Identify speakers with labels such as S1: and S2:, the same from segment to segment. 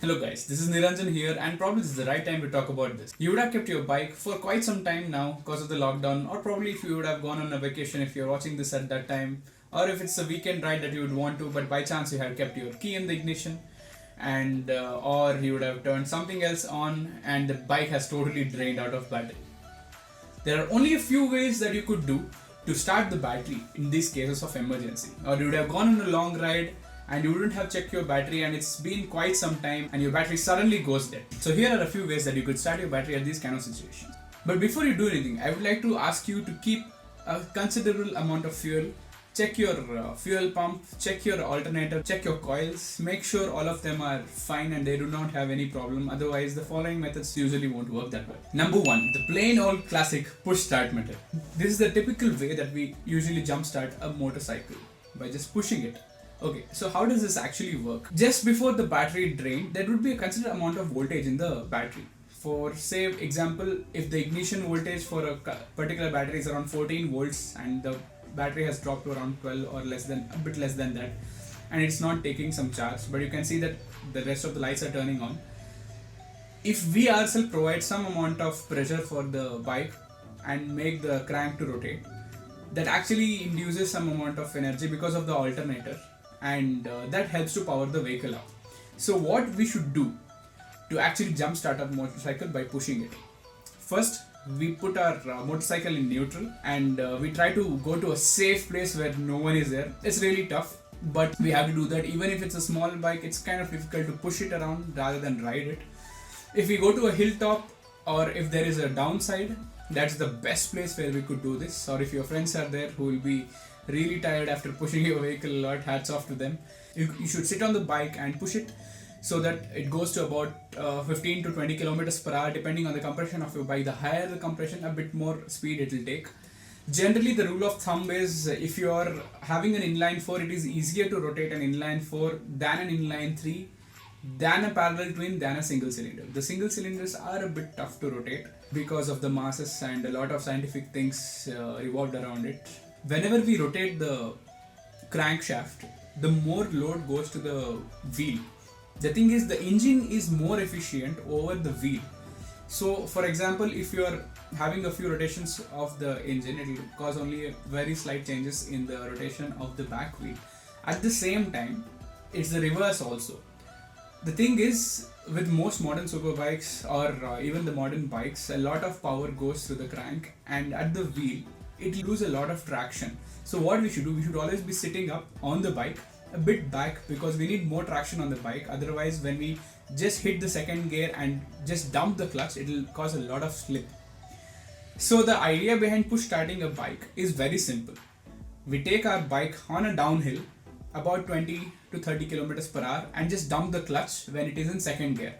S1: Hello guys, this is Niranjan here and probably this is the right time to talk about this. You would have kept your bike for quite some time now because of the lockdown, or probably if you would have gone on a vacation if you're watching this at that time, or if it's a weekend ride that you would want to, but by chance you had kept your key in the ignition and or you would have turned something else on and the bike has totally drained out of battery. There are only a few ways that you could do to start the battery in these cases of emergency. Or you would have gone on a long ride and you wouldn't have checked your battery and it's been quite some time and your battery suddenly goes dead. So here are a few ways that you could start your battery at these kind of situations. But before you do anything, I would like to ask you to keep a considerable amount of fuel. Check your fuel pump, check your alternator, check your coils, make sure all of them are fine and they do not have any problem. Otherwise, the following methods usually won't work that well. Number one, the plain old classic push start method. This is the typical way that we usually jumpstart a motorcycle by just pushing it. Okay, so how does this actually work? Just before the battery drain, there would be a considerable amount of voltage in the battery. For say example, if the ignition voltage for a particular battery is around 14 volts and the battery has dropped to around 12 or a bit less than that, and it's not taking some charge, but you can see that the rest of the lights are turning on. If we ourselves provide some amount of pressure for the bike and make the crank to rotate, that actually induces some amount of energy because of the alternator, and that helps to power the vehicle up. So what we should do to actually jump start our motorcycle by pushing it? First, we put our motorcycle in neutral and we try to go to a safe place where no one is there. It's really tough, but we have to do that. Even if it's a small bike, it's kind of difficult to push it around rather than ride it. If we go to a hilltop or if there is a downside, that's the best place where we could do this. Or if your friends are there who will be really tired after pushing your vehicle a lot, hats off to them. You should sit on the bike and push it so that it goes to about 15 to 20 kilometers per hour depending on the compression of your bike. The higher the compression, a bit more speed it will take. Generally, the rule of thumb is if you are having an inline 4, it is easier to rotate an inline 4 than an inline 3, than a parallel twin, than a single cylinder. The single cylinders are a bit tough to rotate because of the masses and a lot of scientific things revolved around it. Whenever we rotate the crankshaft, the more load goes to the wheel. The thing is, the engine is more efficient over the wheel. So, for example, if you are having a few rotations of the engine, it will cause only very slight changes in the rotation of the back wheel. At the same time, it's the reverse also. The thing is, with most modern superbikes or even the modern bikes, a lot of power goes through the crank, and at the wheel, it loses a lot of traction. So what we should do, we should always be sitting up on the bike a bit back because we need more traction on the bike. Otherwise, when we just hit the second gear and just dump the clutch, it will cause a lot of slip. So the idea behind push starting a bike is very simple. We take our bike on a downhill about 20 to 30 kilometers per hour and just dump the clutch when it is in second gear.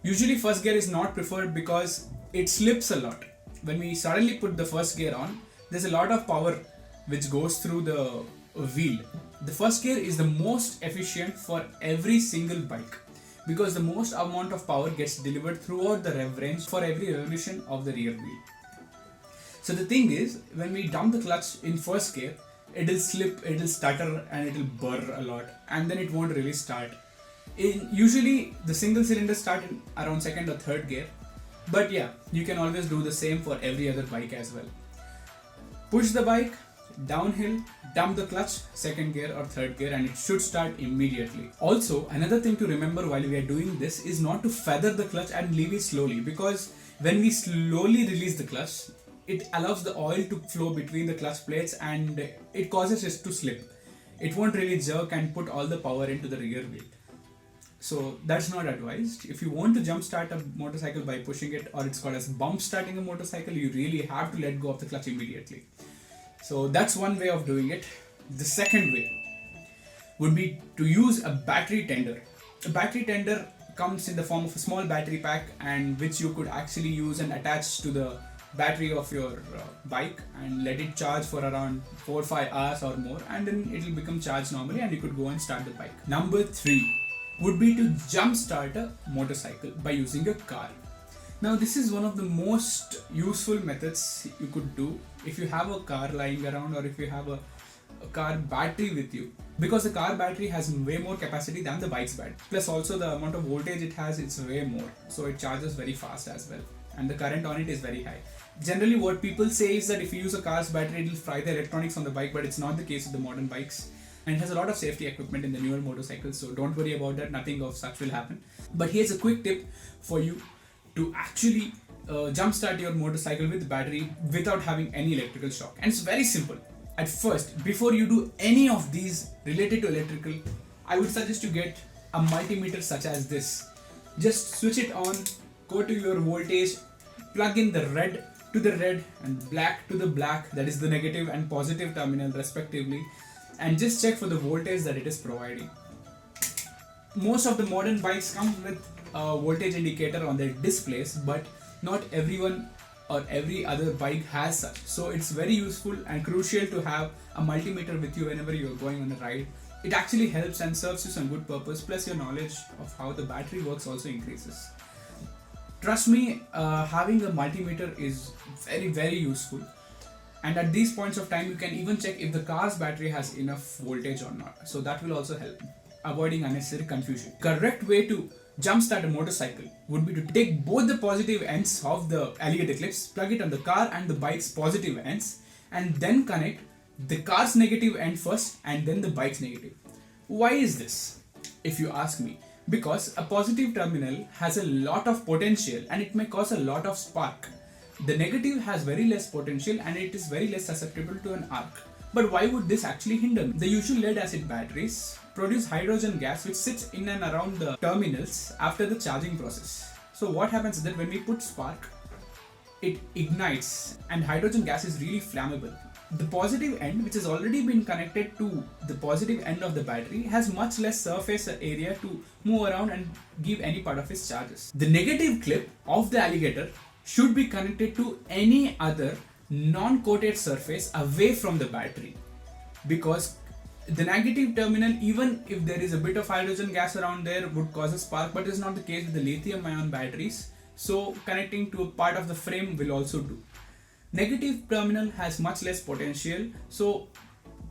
S1: Usually first gear is not preferred because it slips a lot. When we suddenly put the first gear on, there's a lot of power which goes through the wheel. The first gear is the most efficient for every single bike because the most amount of power gets delivered throughout the rev range for every revolution of the rear wheel. So the thing is, when we dump the clutch in first gear, it will slip, it will stutter and it will burr a lot and then it won't really start. Usually the single cylinders start in around second or third gear, but yeah, you can always do the same for every other bike as well. Push the bike, downhill, dump the clutch, second gear or third gear, and it should start immediately. Also, another thing to remember while we are doing this is not to feather the clutch and leave it slowly, because when we slowly release the clutch, it allows the oil to flow between the clutch plates and it causes it to slip. It won't really jerk and put all the power into the rear wheel. So that's not advised. If you want to jump start a motorcycle by pushing it, or it's called as bump starting a motorcycle, you really have to let go of the clutch immediately. So that's one way of doing it. The second way would be to use a battery tender. A battery tender comes in the form of a small battery pack and which you could actually use and attach to the battery of your bike and let it charge for around 4 or 5 hours or more, and then it will become charged normally and you could go and start the bike. Number 3 would be to jump start a motorcycle by using a car. Now this is one of the most useful methods you could do if you have a car lying around or if you have a a car battery with you, because the car battery has way more capacity than the bike's battery. Plus also the amount of voltage it has, it's way more, so it charges very fast as well, and the current on it is very high. Generally what people say is that if you use a car's battery, it will fry the electronics on the bike, but it's not the case with the modern bikes. And it has a lot of safety equipment in the newer motorcycles, so don't worry about that, nothing of such will happen. But here's a quick tip for you to actually jumpstart your motorcycle with battery without having any electrical shock. And it's very simple. At first, before you do any of these related to electrical, I would suggest you get a multimeter such as this. Just switch it on, go to your voltage, plug in the red to the red and black to the black, that is the negative and positive terminal respectively, and just check for the voltage that it is providing. Most of the modern bikes come with a voltage indicator on their displays, but not everyone or every other bike has such. So it's very useful and crucial to have a multimeter with you whenever you are going on a ride. It actually helps and serves you some good purpose, plus your knowledge of how the battery works also increases. Trust me, having a multimeter is very useful, and at these points of time you can even check if the car's battery has enough voltage or not, so that will also help avoiding unnecessary confusion. Correct way to jumpstart a motorcycle would be to take both the positive ends of the alligator clips, plug it on the car and the bike's positive ends, and then connect the car's negative end first and then the bike's negative. Why is this, if you ask me? Because a positive terminal has a lot of potential and it may cause a lot of spark. The negative has very less potential and it is very less susceptible to an arc. But why would this actually hinder me? The usual lead acid batteries produce hydrogen gas which sits in and around the terminals after the charging process. So what happens is that when we put spark, it ignites and hydrogen gas is really flammable. The positive end, which has already been connected to the positive end of the battery, has much less surface area to move around and give any part of its charges. The negative clip of the alligator should be connected to any other non-coated surface away from the battery, because the negative terminal, even if there is a bit of hydrogen gas around there, would cause a spark, but it's not the case with the lithium ion batteries, so connecting to a part of the frame will also do. Negative terminal has much less potential, so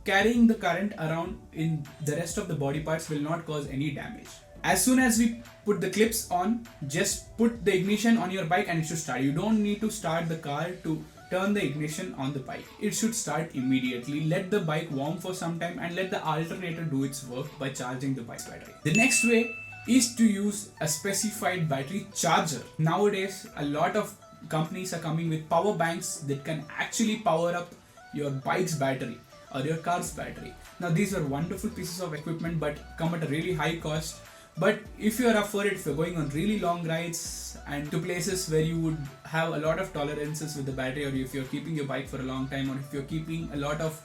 S1: carrying the current around in the rest of the body parts will not cause any damage. As soon as we put the clips on, just put the ignition on your bike and it should start. You don't need to start the car to turn the ignition on the bike. It should start immediately. Let the bike warm for some time and let the alternator do its work by charging the bike's battery. The next way is to use a specified battery charger. Nowadays, a lot of companies are coming with power banks that can actually power up your bike's battery or your car's battery. Now these are wonderful pieces of equipment but come at a really high cost. But if you are up for it, if you're going on really long rides and to places where you would have a lot of tolerances with the battery, or if you're keeping your bike for a long time, or if you're keeping a lot of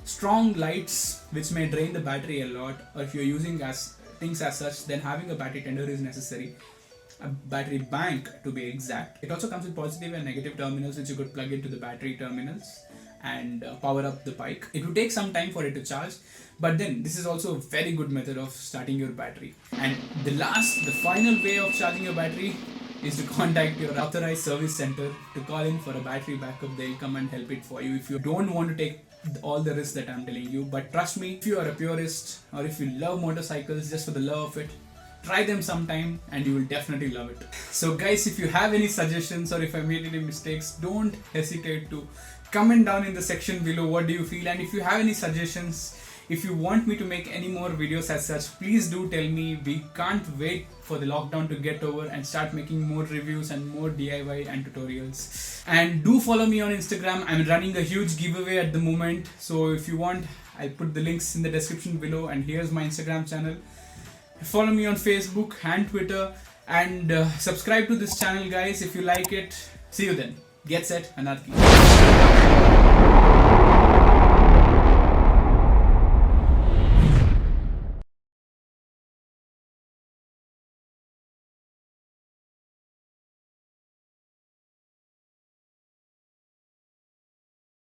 S1: strong lights which may drain the battery a lot, or if you're using things as such, then having a battery tender is necessary. A battery bank to be exact. It also comes with positive and negative terminals which you could plug into the battery terminals and power up the bike. It will take some time for it to charge, but then this is also a very good method of starting your battery. And the final way of charging your battery is to contact your authorized service center to call in for a battery backup. They'll come and help it for you if you don't want to take all the risks that I'm telling you. But trust me, if you are a purist or if you love motorcycles just for the love of it, try them sometime and you will definitely love it. So guys, if you have any suggestions or if I made any mistakes, don't hesitate to comment down in the section below what do you feel, and if you have any suggestions, if you want me to make any more videos as such, please do tell me. We can't wait for the lockdown to get over and start making more reviews and more DIY and tutorials. And do follow me on Instagram. I'm running a huge giveaway at the moment, so if you want, I'll put the links in the description below, and here's my Instagram channel. Follow me on Facebook and Twitter, and subscribe to this channel guys if you like it. See you then. Get set, Anarchy.